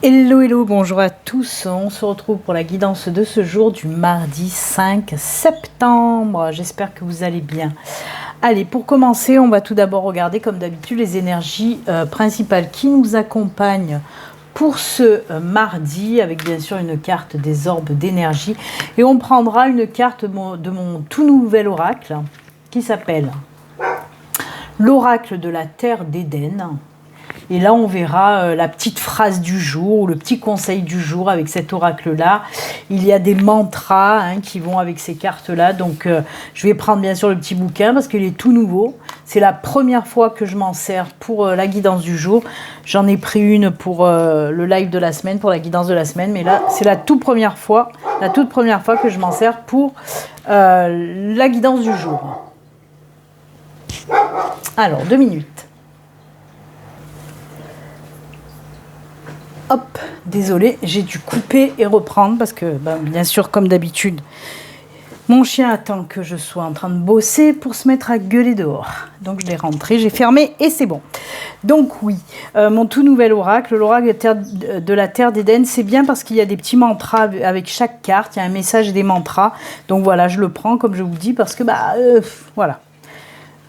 Hello, hello, bonjour à tous. On se retrouve pour la guidance de ce jour du mardi 5 septembre. J'espère que vous allez bien. Allez, pour commencer, on va tout d'abord regarder, comme d'habitude, les énergies principales qui nous accompagnent pour ce mardi, avec bien sûr une carte des orbes d'énergie. Et on prendra une carte de mon tout nouvel oracle qui s'appelle l'oracle de la terre d'Éden. Et là, on verra la petite phrase du jour, ou le petit conseil du jour avec cet oracle-là. Il y a des mantras qui vont avec ces cartes-là. Donc, je vais prendre bien sûr le petit bouquin parce qu'il est tout nouveau. C'est la première fois que je m'en sers pour la guidance du jour. J'en ai pris une pour le live de la semaine, pour la guidance de la semaine. Mais là, c'est la toute première fois que je m'en sers pour la guidance du jour. Alors, 2 minutes. Hop, désolé, j'ai dû couper et reprendre parce que, bien sûr, comme d'habitude, mon chien attend que je sois en train de bosser pour se mettre à gueuler dehors. Donc, je l'ai rentré, j'ai fermé et c'est bon. Donc, oui, mon tout nouvel oracle, l'oracle de la terre d'Éden, c'est bien parce qu'il y a des petits mantras avec chaque carte. Il y a un message et des mantras. Donc, voilà, je le prends comme je vous dis parce que, voilà.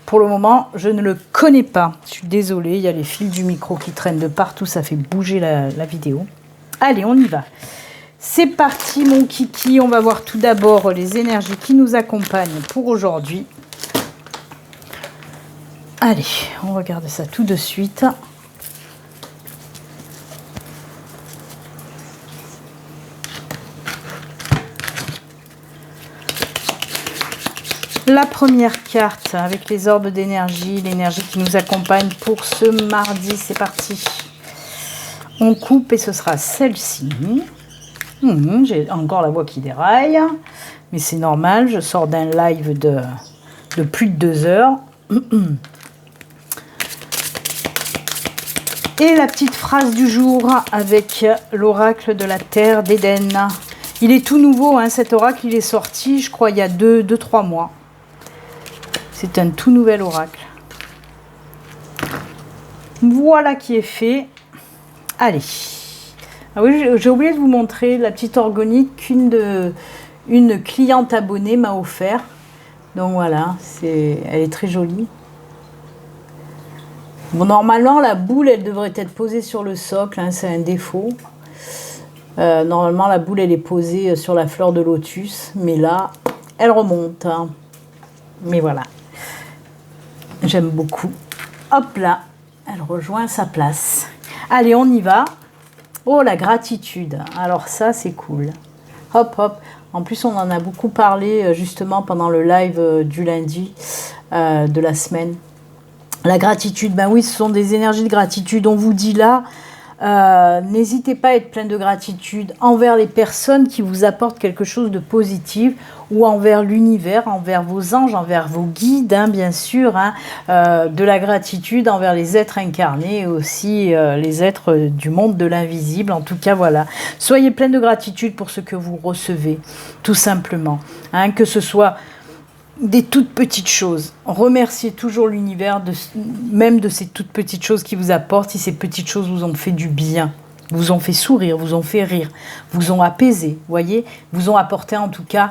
Pour le moment, je ne le connais pas. Je suis désolée, il y a les fils du micro qui traînent de partout, ça fait bouger la vidéo. Allez, on y va. C'est parti, mon kiki. On va voir tout d'abord les énergies qui nous accompagnent pour aujourd'hui. Allez, on regarde ça tout de suite. La première carte avec les orbes d'énergie, l'énergie qui nous accompagne pour ce mardi, c'est parti. On coupe et ce sera celle-ci. J'ai encore la voix qui déraille, mais c'est normal, je sors d'un live de plus de 2 heures. Et la petite phrase du jour avec l'oracle de la terre d'Éden. Il est tout nouveau, cet oracle, il est sorti, je crois, il y a 2-3 mois. C'est un tout nouvel oracle. Voilà qui est fait. Allez. Ah oui, j'ai oublié de vous montrer la petite organique qu'une cliente abonnée m'a offert. Donc voilà, elle est très jolie. Bon, normalement, la boule, elle devrait être posée sur le socle. C'est un défaut. Normalement, la boule, elle est posée sur la fleur de lotus. Mais là, elle remonte. Mais voilà. J'aime beaucoup. Hop là, elle rejoint sa place. Allez, on y va. Oh, la gratitude. Alors ça, c'est cool. Hop, hop. En plus, on en a beaucoup parlé justement pendant le live du lundi de la semaine. La gratitude, oui, ce sont des énergies de gratitude. On vous dit là, n'hésitez pas à être plein de gratitude envers les personnes qui vous apportent quelque chose de positif ou envers l'univers, envers vos anges, envers vos guides, bien sûr, de la gratitude envers les êtres incarnés et aussi les êtres du monde de l'invisible. En tout cas, voilà. Soyez plein de gratitude pour ce que vous recevez, tout simplement. Que ce soit des toutes petites choses. Remerciez toujours l'univers, même de ces toutes petites choses qui vous apportent, si ces petites choses vous ont fait du bien, vous ont fait sourire, vous ont fait rire, vous ont apaisé, voyez, vous ont apporté en tout cas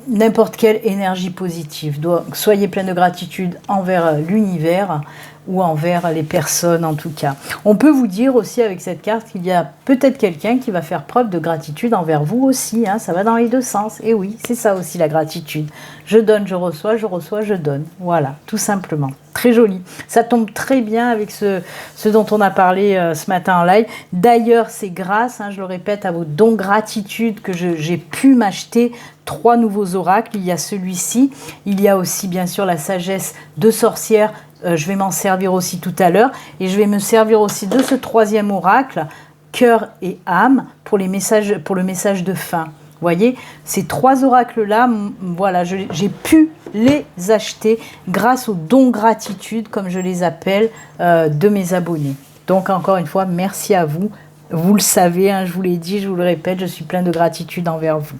n'importe quelle énergie positive. Donc, soyez plein de gratitude envers l'univers ou envers les personnes en tout cas. On peut vous dire aussi avec cette carte qu'il y a peut-être quelqu'un qui va faire preuve de gratitude envers vous aussi. Ça va dans les deux sens. Et oui, c'est ça aussi la gratitude. Je donne, je reçois, je donne. Voilà, tout simplement. Très joli. Ça tombe très bien avec ce dont on a parlé ce matin en live. D'ailleurs, c'est grâce, je le répète, à vos dons gratitude que j'ai pu m'acheter 3 nouveaux oracles. Il y a celui-ci. Il y a aussi, bien sûr, la sagesse de sorcière. Je vais m'en servir aussi tout à l'heure. Et je vais me servir aussi de ce 3e oracle, cœur et âme, pour le message de fin. Vous voyez, ces 3 oracles-là, voilà, j'ai pu les acheter grâce aux dons gratitude, comme je les appelle, de mes abonnés. Donc, encore une fois, merci à vous. Vous le savez, je vous l'ai dit, je vous le répète, je suis plein de gratitude envers vous.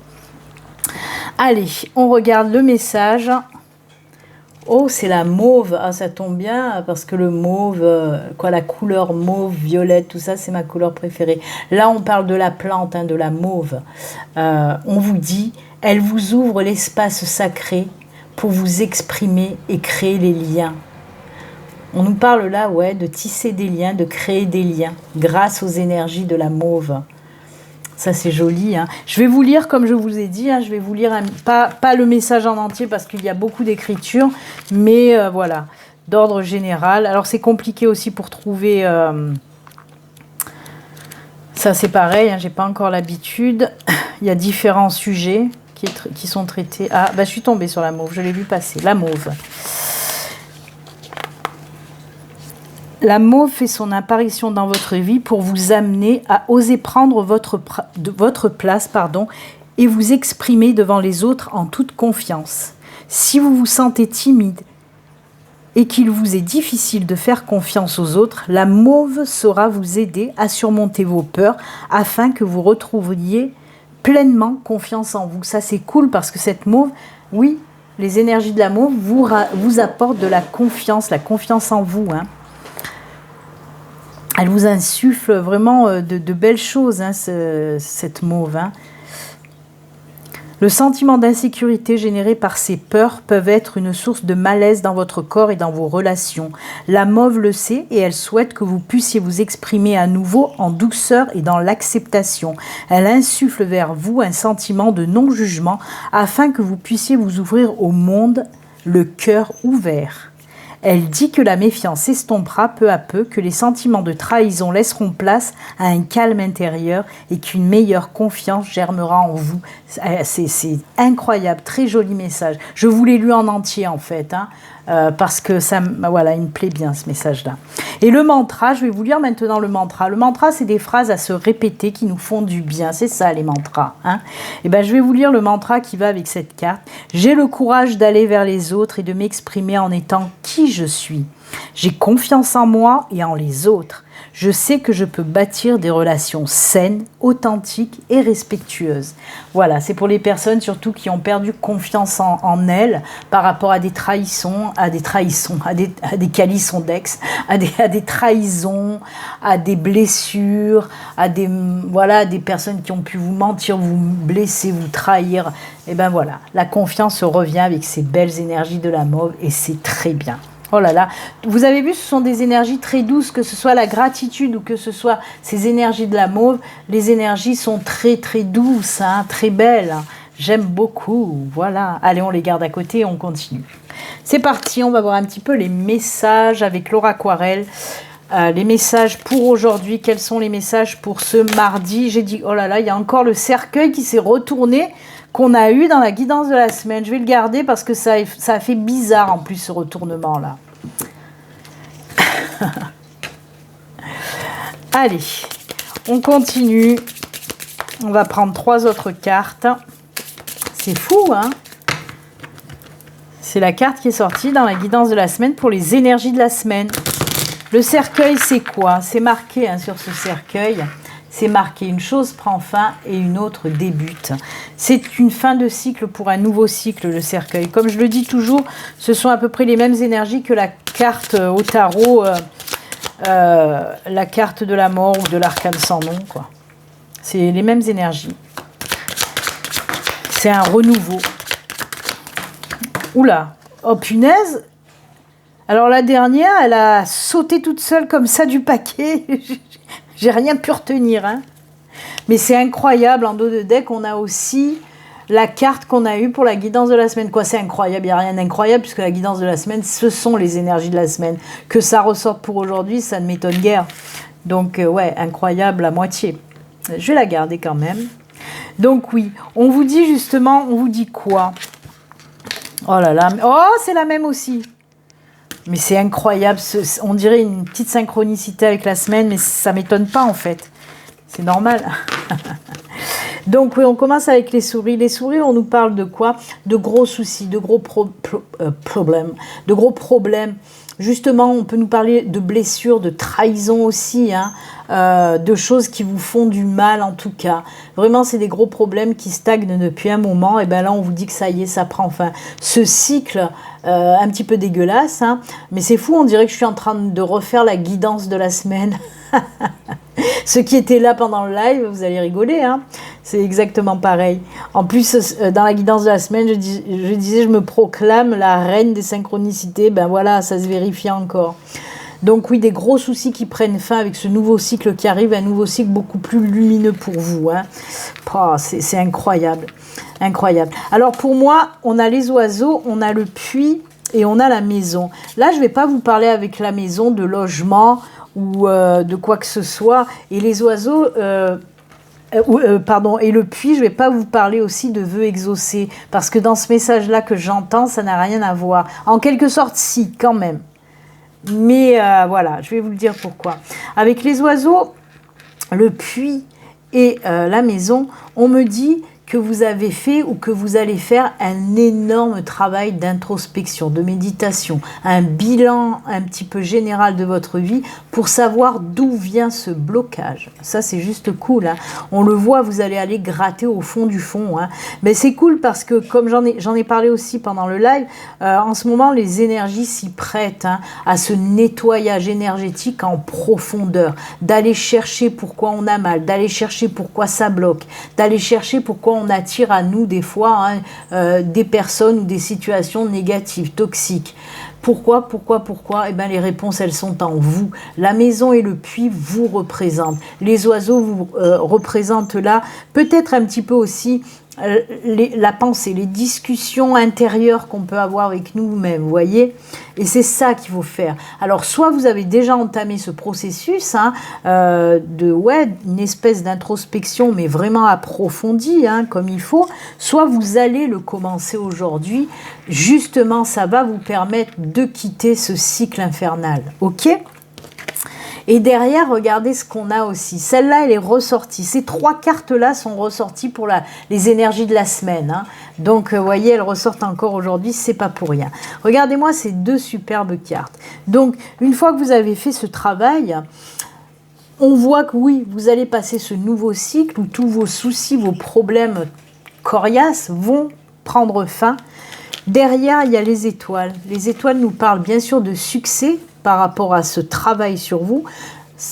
Allez, on regarde le message. Oh, c'est la mauve. Ah, ça tombe bien parce que le mauve, la couleur mauve, violette, tout ça, c'est ma couleur préférée. Là, on parle de la plante, hein, de la mauve. On vous dit, elle vous ouvre l'espace sacré pour vous exprimer et créer les liens. On nous parle là, ouais, de tisser des liens, de créer des liens grâce aux énergies de la mauve. Ça, c'est joli. Hein. Je vais vous lire, comme je vous ai dit, je vais vous lire pas le message en entier parce qu'il y a beaucoup d'écriture, mais voilà, d'ordre général. Alors, c'est compliqué aussi pour trouver... ça, c'est pareil, j'ai pas encore l'habitude. Il y a différents sujets qui sont traités. Ah, je suis tombée sur la mauve, je l'ai vu passer. La mauve. La mauve fait son apparition dans votre vie pour vous amener à oser prendre votre place et vous exprimer devant les autres en toute confiance. Si vous vous sentez timide et qu'il vous est difficile de faire confiance aux autres, la mauve saura vous aider à surmonter vos peurs afin que vous retrouviez pleinement confiance en vous. Ça, c'est cool parce que cette mauve, oui, les énergies de la mauve vous apportent de la confiance en vous, hein. Elle vous insuffle vraiment de belles choses, hein, cette mauve. Hein. Le sentiment d'insécurité généré par ces peurs peuvent être une source de malaise dans votre corps et dans vos relations. La mauve le sait et elle souhaite que vous puissiez vous exprimer à nouveau en douceur et dans l'acceptation. Elle insuffle vers vous un sentiment de non-jugement afin que vous puissiez vous ouvrir au monde, le cœur ouvert. Elle dit que la méfiance s'estompera peu à peu, que les sentiments de trahison laisseront place à un calme intérieur et qu'une meilleure confiance germera en vous. C'est incroyable, très joli message. Je vous l'ai lu en entier en fait, hein, parce que ça, voilà, il me plaît bien ce message-là. Et le mantra, je vais vous lire maintenant le mantra. Le mantra, c'est des phrases à se répéter qui nous font du bien. C'est ça les mantras. Hein. Et je vais vous lire le mantra qui va avec cette carte. J'ai le courage d'aller vers les autres et de m'exprimer en étant qui je suis. J'ai confiance en moi et en les autres. Je sais que je peux bâtir des relations saines, authentiques et respectueuses. Voilà, c'est pour les personnes surtout qui ont perdu confiance en elles par rapport à des trahissons, à des calissons d'ex, à des trahisons, à des blessures, à des personnes qui ont pu vous mentir, vous blesser, vous trahir. Et voilà, la confiance revient avec ces belles énergies de la mauve et c'est très bien. Oh là là, vous avez vu, ce sont des énergies très douces, que ce soit la gratitude ou que ce soit ces énergies de la mauve. Les énergies sont très très douces, hein, très belles. J'aime beaucoup, voilà. Allez, on les garde à côté et on continue. C'est parti, on va voir un petit peu les messages avec Laura Aquarelle. Les messages pour aujourd'hui, quels sont les messages pour ce mardi? J'ai dit, oh là là, il y a encore le cercueil qui s'est retourné, qu'on a eu dans la guidance de la semaine. Je vais le garder parce que ça a fait bizarre en plus ce retournement-là. Allez, on continue. On va prendre 3 autres cartes. C'est fou, hein? C'est la carte qui est sortie dans la guidance de la semaine pour les énergies de la semaine. Le cercueil, c'est quoi? C'est marqué hein, sur ce cercueil. C'est marqué, une chose prend fin et une autre débute. C'est une fin de cycle pour un nouveau cycle, le cercueil. Comme je le dis toujours, ce sont à peu près les mêmes énergies que la carte au tarot, la carte de la mort ou de l'arcane sans nom, quoi. C'est les mêmes énergies. C'est un renouveau. Oula, oh punaise! Alors la dernière, elle a sauté toute seule comme ça du paquet. J'ai rien pu retenir, hein. Mais c'est incroyable, en dos de deck, on a aussi la carte qu'on a eue pour la guidance de la semaine. Quoi, c'est incroyable, il n'y a rien d'incroyable, puisque la guidance de la semaine, ce sont les énergies de la semaine. Que ça ressorte pour aujourd'hui, ça ne m'étonne guère. Donc, ouais, incroyable à moitié. Je vais la garder quand même. Donc oui, on vous dit justement, on vous dit quoi? Oh là là, oh, c'est la même aussi. Mais c'est incroyable, on dirait une petite synchronicité avec la semaine, mais ça ne m'étonne pas en fait. C'est normal. Donc oui, on commence avec les souris. Les souris, on nous parle de quoi? De gros soucis, de gros problèmes. De gros problèmes justement, on peut nous parler de blessures, de trahison aussi, hein, de choses qui vous font du mal en tout cas. Vraiment, c'est des gros problèmes qui stagnent depuis un moment. Et bien là, on vous dit que ça y est, ça prend fin. Ce cycle un petit peu dégueulasse, hein, mais c'est fou, on dirait que je suis en train de refaire la guidance de la semaine. Ceux qui étaient là pendant le live, vous allez rigoler, hein. C'est exactement pareil. En plus, dans la guidance de la semaine, je disais, je me proclame la reine des synchronicités. Ben voilà, ça se vérifie encore. Donc oui, des gros soucis qui prennent fin avec ce nouveau cycle qui arrive, un nouveau cycle beaucoup plus lumineux pour vous, hein. Oh, c'est incroyable, incroyable. Alors pour moi, on a les oiseaux, on a le puits et on a la maison. Là, je ne vais pas vous parler avec la maison de logement ou de quoi que ce soit. Et les oiseaux, pardon, et le puits, je ne vais pas vous parler aussi de vœux exaucés, parce que dans ce message-là que j'entends, ça n'a rien à voir. En quelque sorte, si, quand même. Mais voilà, je vais vous le dire pourquoi. Avec les oiseaux, le puits et la maison, on me dit que vous avez fait ou que vous allez faire un énorme travail d'introspection, de méditation, un bilan un petit peu général de votre vie pour savoir d'où vient ce blocage. Ça, c'est juste cool, hein. On le voit, vous allez aller gratter au fond du fond, hein. Mais c'est cool parce que, comme j'en ai parlé aussi pendant le live, en ce moment, les énergies s'y prêtent, hein, à ce nettoyage énergétique en profondeur, d'aller chercher pourquoi on a mal, d'aller chercher pourquoi ça bloque, d'aller chercher pourquoi on attire à nous des fois, hein, des personnes ou des situations négatives, toxiques. Pourquoi? Eh bien, les réponses, elles sont en vous. La maison et le puits vous représentent. Les oiseaux vous représentent là, peut-être un petit peu aussi la pensée, les discussions intérieures qu'on peut avoir avec nous-mêmes, vous voyez. Et c'est ça qu'il faut faire. Alors, soit vous avez déjà entamé ce processus, hein, une espèce d'introspection, mais vraiment approfondie, hein, comme il faut, soit vous allez le commencer aujourd'hui. Justement, ça va vous permettre de quitter ce cycle infernal, ok ? Et derrière, regardez ce qu'on a aussi. Celle-là, elle est ressortie. Ces 3 cartes-là sont ressorties pour les énergies de la semaine, hein. Donc, vous voyez, elles ressortent encore aujourd'hui, c'est pas pour rien. Regardez-moi ces 2 superbes cartes. Donc, une fois que vous avez fait ce travail, on voit que oui, vous allez passer ce nouveau cycle où tous vos soucis, vos problèmes coriaces vont prendre fin. Derrière, il y a les étoiles. Les étoiles nous parlent bien sûr de succès par rapport à ce travail sur vous.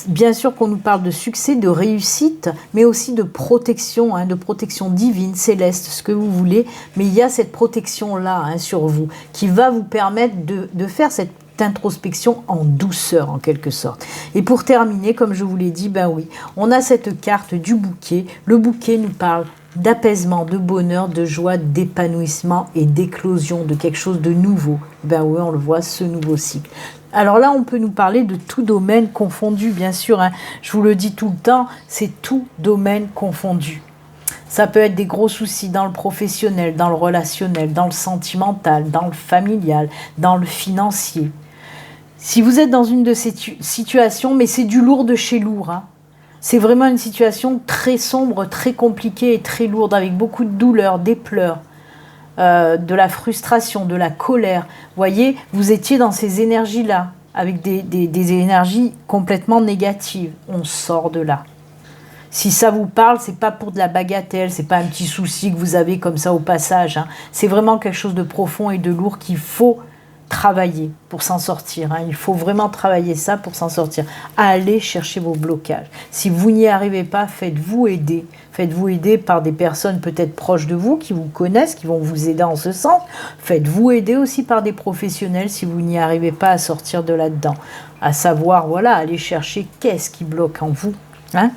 Bien sûr qu'on nous parle de succès, de réussite, mais aussi de protection, hein, de protection divine, céleste, ce que vous voulez. Mais il y a cette protection-là, hein, sur vous qui va vous permettre de faire cette introspection en douceur, en quelque sorte. Et pour terminer, comme je vous l'ai dit, ben oui, on a cette carte du bouquet. Le bouquet nous parle d'apaisement, de bonheur, de joie, d'épanouissement et d'éclosion de quelque chose de nouveau. Ben oui, on le voit, ce nouveau cycle. Alors là, on peut nous parler de tout domaine confondu, bien sûr, hein. Je vous le dis tout le temps, c'est tout domaine confondu. Ça peut être des gros soucis dans le professionnel, dans le relationnel, dans le sentimental, dans le familial, dans le financier. Si vous êtes dans une de ces situations, mais c'est du lourd de chez lourd, hein. C'est vraiment une situation très sombre, très compliquée et très lourde, avec beaucoup de douleur, des pleurs, de la frustration, de la colère. Vous voyez, vous étiez dans ces énergies-là, avec des énergies complètement négatives. On sort de là. Si ça vous parle, c'est pas pour de la bagatelle, c'est pas un petit souci que vous avez comme ça au passage, hein. C'est vraiment quelque chose de profond et de lourd qu'il faut travailler pour s'en sortir, hein. Il faut vraiment travailler ça pour s'en sortir. Allez chercher vos blocages. Si vous n'y arrivez pas, faites-vous aider. Faites-vous aider par des personnes peut-être proches de vous, qui vous connaissent, qui vont vous aider en ce sens. Faites-vous aider aussi par des professionnels si vous n'y arrivez pas à sortir de là-dedans. À savoir, voilà, aller chercher qu'est-ce qui bloque en vous, hein.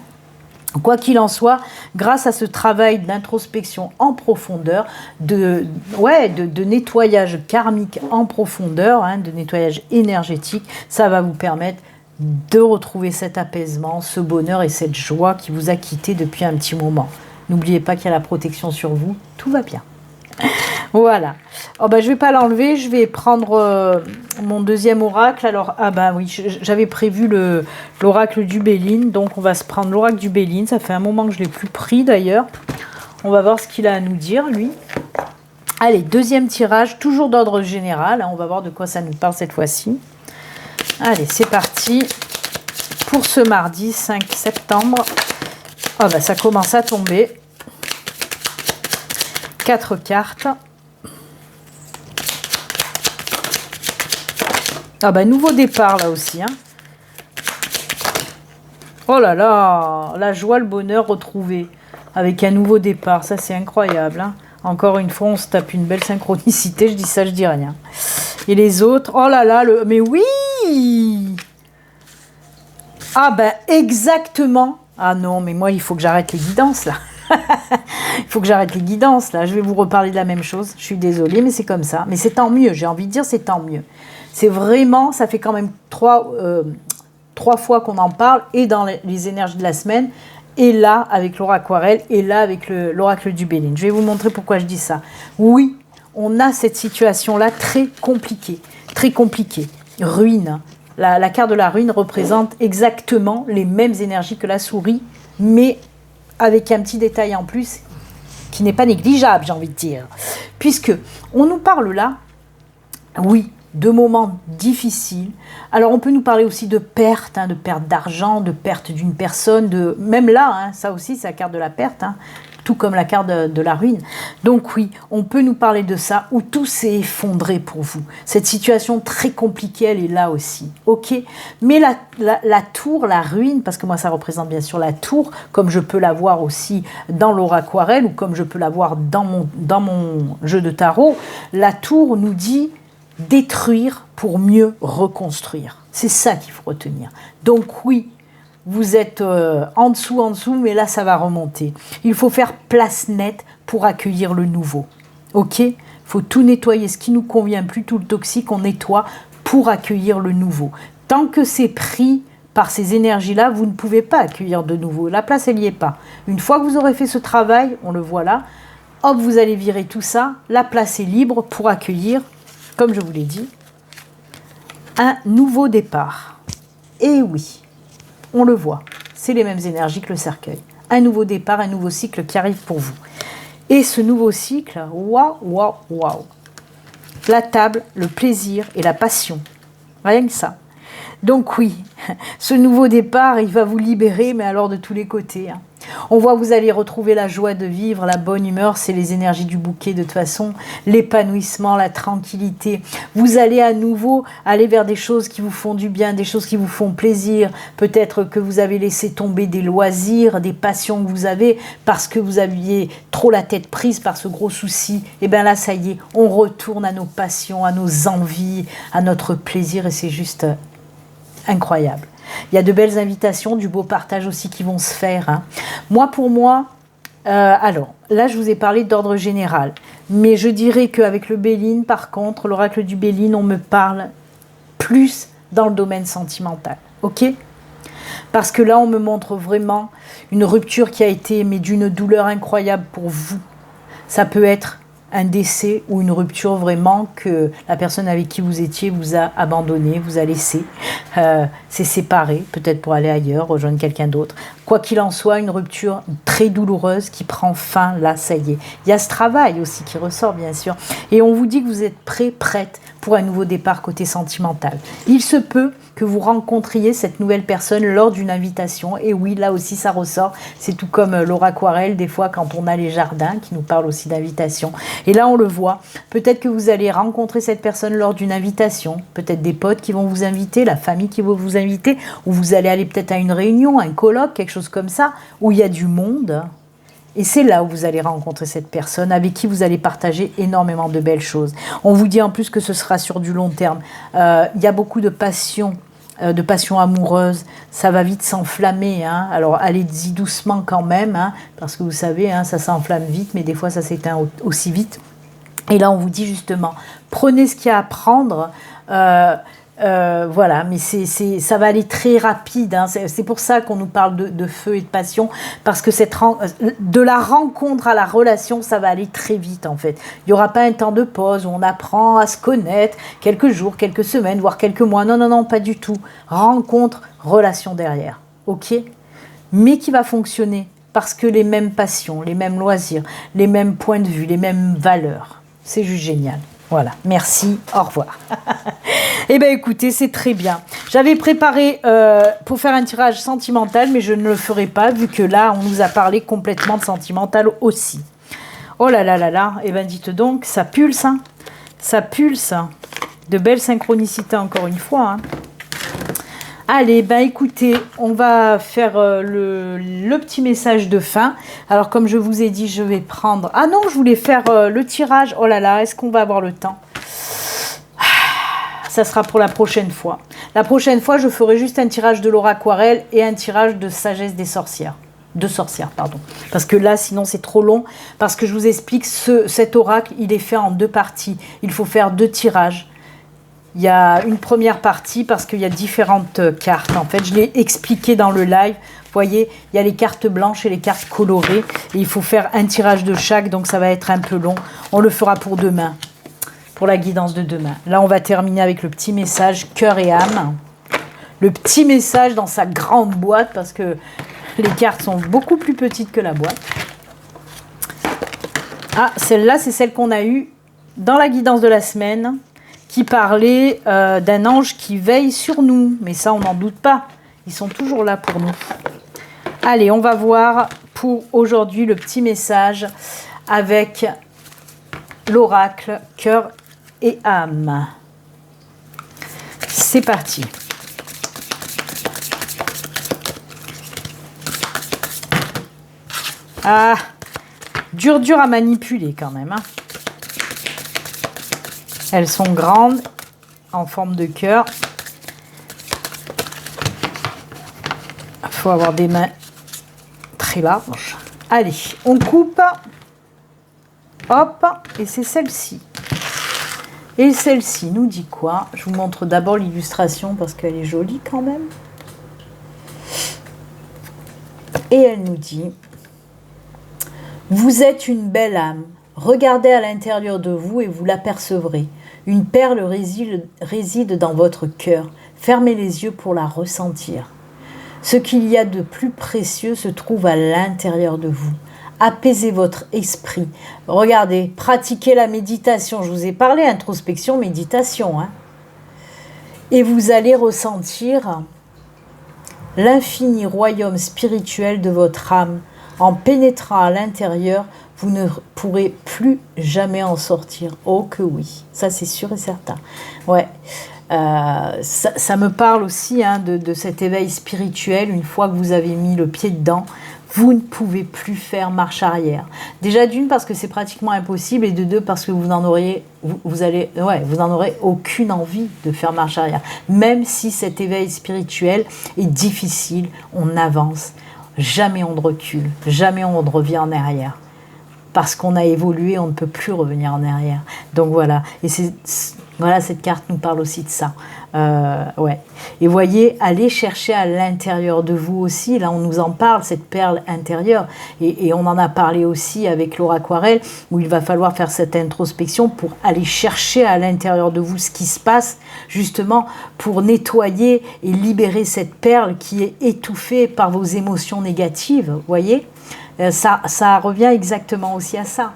Quoi qu'il en soit, grâce à ce travail d'introspection en profondeur, de nettoyage karmique en profondeur, hein, de nettoyage énergétique, ça va vous permettre de retrouver cet apaisement, ce bonheur et cette joie qui vous a quitté depuis un petit moment. N'oubliez pas qu'il y a la protection sur vous, tout va bien. Voilà. Oh ben, je ne vais pas l'enlever, je vais prendre mon deuxième oracle. Alors, oui, j'avais prévu l'oracle du Béline, donc on va se prendre l'oracle du Béline. Ça fait un moment que je ne l'ai plus pris d'ailleurs. On va voir ce qu'il a à nous dire, lui. Allez, deuxième tirage, toujours d'ordre général. On va voir de quoi ça nous parle cette fois-ci. Allez, c'est parti pour ce mardi 5 septembre. Oh bah ça commence à tomber. 4 cartes. Ah bah nouveau départ là aussi. Hein. Oh là là, la joie, le bonheur retrouvé avec un nouveau départ. Ça c'est incroyable. Hein. Encore une fois, on se tape une belle synchronicité. Je dis ça, je dis rien. Et les autres, oh là là, mais oui. Ah ben exactement. Ah non, mais moi il faut que j'arrête les guidances là. Il faut que j'arrête les guidances là. Je vais vous reparler de la même chose. Je suis désolée, mais c'est comme ça. Mais c'est tant mieux. J'ai envie de dire, c'est tant mieux. C'est vraiment, ça fait quand même trois fois qu'on en parle, et dans les énergies de la semaine, et là avec l'oracle aquarelle, et là avec l'oracle du Béline. Je vais vous montrer pourquoi je dis ça. Oui, on a cette situation là très compliquée. Ruine. La carte de la ruine représente exactement les mêmes énergies que la souris, mais avec un petit détail en plus qui n'est pas négligeable, j'ai envie de dire. Puisque on nous parle là, oui, de moments difficiles. Alors on peut nous parler aussi de perte, de perte d'argent, de perte d'une personne, même là, ça aussi c'est la carte de la perte, tout comme la carte de la ruine. Donc oui, on peut nous parler de ça, où tout s'est effondré pour vous. Cette situation très compliquée, elle est là aussi, ok. Mais la tour, la ruine, parce que moi ça représente bien sûr la tour, comme je peux la voir aussi dans l'oracle aquarelle, ou comme je peux la voir dans mon jeu de tarot, la tour nous dit détruire pour mieux reconstruire. C'est ça qu'il faut retenir. Donc oui, vous êtes en dessous, mais là, ça va remonter. Il faut faire place nette pour accueillir le nouveau. Ok ? Il faut tout nettoyer, ce qui ne nous convient plus, tout le toxique, on nettoie pour accueillir le nouveau. Tant que c'est pris par ces énergies-là, vous ne pouvez pas accueillir de nouveau. La place, elle n'y est pas. Une fois que vous aurez fait ce travail, on le voit là, hop, vous allez virer tout ça. La place est libre pour accueillir, comme je vous l'ai dit, un nouveau départ. Et oui, on le voit, c'est les mêmes énergies que le cercueil. Un nouveau départ, un nouveau cycle qui arrive pour vous. Et ce nouveau cycle, waouh, waouh, waouh. La table, le plaisir et la passion. Rien que ça. Donc oui, ce nouveau départ, il va vous libérer, mais alors de tous les côtés. On voit que vous allez retrouver la joie de vivre, la bonne humeur, c'est les énergies du bouquet de toute façon, l'épanouissement, la tranquillité. Vous allez à nouveau aller vers des choses qui vous font du bien, des choses qui vous font plaisir. Peut-être que vous avez laissé tomber des loisirs, des passions que vous avez parce que vous aviez trop la tête prise par ce gros souci. Et bien là, ça y est, on retourne à nos passions, à nos envies, à notre plaisir, et c'est juste incroyable. Il y a de belles invitations, du beau partage aussi qui vont se faire. Moi, pour moi, alors, là, je vous ai parlé d'ordre général. Mais je dirais qu'avec le Béline, par contre, l'oracle du Béline, on me parle plus dans le domaine sentimental. Ok ? Parce que là, on me montre vraiment une rupture qui a été, mais d'une douleur incroyable pour vous. Ça peut être un décès ou une rupture vraiment que la personne avec qui vous étiez vous a abandonné, vous a laissé, s'est séparé, peut-être pour aller ailleurs, rejoindre quelqu'un d'autre. Quoi qu'il en soit, une rupture très douloureuse qui prend fin, là, ça y est. Il y a ce travail aussi qui ressort, bien sûr. Et on vous dit que vous êtes prête pour un nouveau départ côté sentimental. Il se peut que vous rencontriez cette nouvelle personne lors d'une invitation. Et oui, là aussi, ça ressort. C'est tout comme l'oracle aquarelle, des fois, quand on a les jardins, qui nous parlent aussi d'invitation. Et là, on le voit. Peut-être que vous allez rencontrer cette personne lors d'une invitation. Peut-être des potes qui vont vous inviter, la famille qui va vous inviter, ou vous allez aller peut-être à une réunion, un colloque, quelque chose comme ça, où il y a du monde. Et c'est là où vous allez rencontrer cette personne avec qui vous allez partager énormément de belles choses. On vous dit en plus que ce sera sur du long terme. Il y a beaucoup de passion amoureuse. Ça va vite s'enflammer. Alors allez-y doucement quand même, parce que vous savez, ça s'enflamme vite, mais des fois ça s'éteint aussi vite. Et là, on vous dit justement, prenez ce qu'il y a à prendre. Voilà, mais ça va aller très rapide. C'est pour ça qu'on nous parle de feu et de passion, parce que de la rencontre à la relation, ça va aller très vite en fait. Il n'y aura pas un temps de pause où on apprend à se connaître quelques jours, quelques semaines, voire quelques mois. Non, non, non, pas du tout. Rencontre, relation derrière, ok ? Mais qui va fonctionner parce que les mêmes passions, les mêmes loisirs, les mêmes points de vue, les mêmes valeurs. C'est juste génial. Voilà, merci, au revoir. Eh bien, écoutez, c'est très bien. J'avais préparé pour faire un tirage sentimental, mais je ne le ferai pas, vu que là, on nous a parlé complètement de sentimental aussi. Oh là là là là, eh bien, dites donc, ça pulse, hein. Ça pulse. De belles synchronicités, encore une fois, hein. Allez, ben écoutez, on va faire le petit message de fin. Alors, comme je vous ai dit, je vais prendre... Ah non, je voulais faire le tirage. Oh là là, est-ce qu'on va avoir le temps? Ça sera pour la prochaine fois. La prochaine fois, je ferai juste un tirage de Laura Aquarelle et un tirage de Sagesse des sorcières. De sorcières, pardon. Parce que là, sinon, c'est trop long. Parce que je vous explique, cet oracle, il est fait en 2 parties. Il faut faire 2 tirages. Il y a une première partie parce qu'il y a différentes cartes. En fait, je l'ai expliqué dans le live. Vous voyez, il y a les cartes blanches et les cartes colorées. Et il faut faire un tirage de chaque, donc ça va être un peu long. On le fera pour demain, pour la guidance de demain. Là, on va terminer avec le petit message cœur et âme. Le petit message dans sa grande boîte parce que les cartes sont beaucoup plus petites que la boîte. Ah, celle-là, c'est celle qu'on a eue dans la guidance de la semaine, qui parlait d'un ange qui veille sur nous. Mais ça, on n'en doute pas. Ils sont toujours là pour nous. Allez, on va voir pour aujourd'hui le petit message avec l'oracle cœur et âme. C'est parti. Ah, dur à manipuler quand même, hein. Elles sont grandes, en forme de cœur. Il faut avoir des mains très larges. Allez, on coupe. Hop, et c'est celle-ci. Et celle-ci nous dit quoi? Je vous montre d'abord l'illustration parce qu'elle est jolie quand même. Et elle nous dit: vous êtes une belle âme. Regardez à l'intérieur de vous et vous l'apercevrez. Une perle réside dans votre cœur. Fermez les yeux pour la ressentir. Ce qu'il y a de plus précieux se trouve à l'intérieur de vous. Apaisez votre esprit. Regardez, pratiquez la méditation. Je vous ai parlé introspection, méditation, hein. Et vous allez ressentir l'infini royaume spirituel de votre âme. En pénétrant à l'intérieur, vous ne pourrez plus jamais en sortir. Oh que oui, ça c'est sûr et certain. Ouais, ça me parle aussi, hein, de cet éveil spirituel. Une fois que vous avez mis le pied dedans, vous ne pouvez plus faire marche arrière. Déjà d'une parce que c'est pratiquement impossible, et de deux parce que vous n'en aurez aucune envie de faire marche arrière. Même si cet éveil spirituel est difficile, on avance. Jamais on ne recule, jamais on ne revient en arrière. Parce qu'on a évolué, on ne peut plus revenir en arrière. Donc voilà, et voilà, cette carte nous parle aussi de ça. Ouais. Et voyez, allez chercher à l'intérieur de vous aussi. Là, on nous en parle, cette perle intérieure. Et on en a parlé aussi avec Laura Aquarelle, où il va falloir faire cette introspection pour aller chercher à l'intérieur de vous ce qui se passe, justement pour nettoyer et libérer cette perle qui est étouffée par vos émotions négatives. Voyez, ça revient exactement aussi à ça.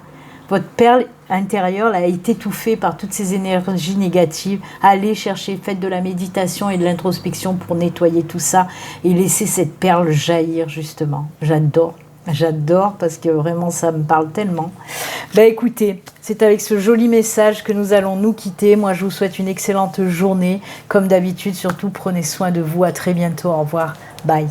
Votre perle intérieure là, a été étouffée par toutes ces énergies négatives. Allez chercher, faites de la méditation et de l'introspection pour nettoyer tout ça et laisser cette perle jaillir, justement. J'adore parce que vraiment ça me parle tellement. Ben écoutez, c'est avec ce joli message que nous allons nous quitter. Moi je vous souhaite une excellente journée. Comme d'habitude, surtout prenez soin de vous. À très bientôt. Au revoir. Bye.